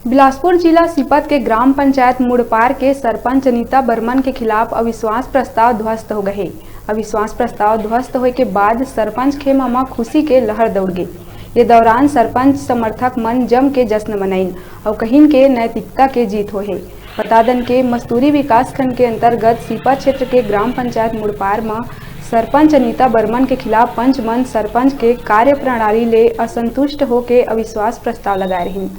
बिलासपुर जिला सीपत के ग्राम पंचायत मुड़पार के सरपंच अनीता बर्मन के खिलाफ अविश्वास प्रस्ताव ध्वस्त हो गए। अविश्वास प्रस्ताव ध्वस्त होने के बाद सरपंच के मामा खुशी के लहर दौड़ गई। ये दौरान सरपंच समर्थक मन जम के जश्न मनाइन और कहीं के नैतिकता के जीत हो है। बता दें के मस्तूरी विकास खंड के अंतर्गत सीपत क्षेत्र के ग्राम पंचायत मुड़पार में सरपंच अनीता बर्मन के खिलाफ पंच मन सरपंच के कार्य प्रणाली ले असंतुष्ट होकर अविश्वास प्रस्ताव लगाए रही,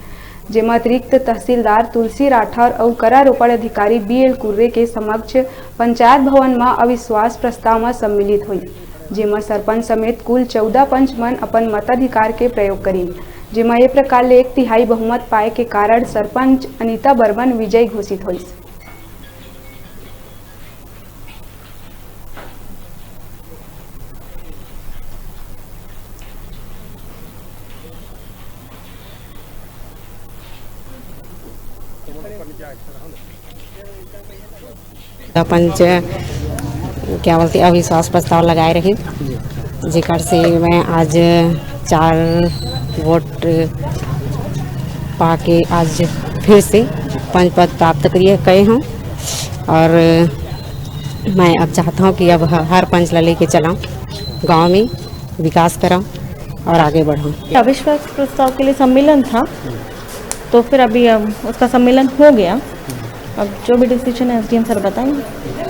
जेमा अतिरिक्त तहसीलदार तुलसी राठौर और करारोपण अधिकारी BL कुर्रे के समक्ष पंचायत भवन में अविश्वास प्रस्ताव में सम्मिलित हुई, जेमा सरपंच समेत कुल 14 पंच मन अपन मताधिकार के प्रयोग करी, जेमा ये प्रकार ले 1/3 बहुमत पाए के कारण सरपंच अनीता बर्मन विजयी घोषित हुई। पंच क्या बोलते अविश्वास प्रस्ताव लगाए रही, जेकर से मैं आज 4 वोट पाके आज फिर से पंच पद प्राप्त कए हूँ। और मैं अब चाहता हूँ कि अब हर पंच ला लेके चलाऊँ, गांव में विकास कराऊँ और आगे बढ़ाऊँ। अविश्वास प्रस्ताव के लिए सम्मेलन था, तो फिर अभी उसका सम्मेलन हो गया। अब जो भी डिसीजन है SDM सर बताएंगे।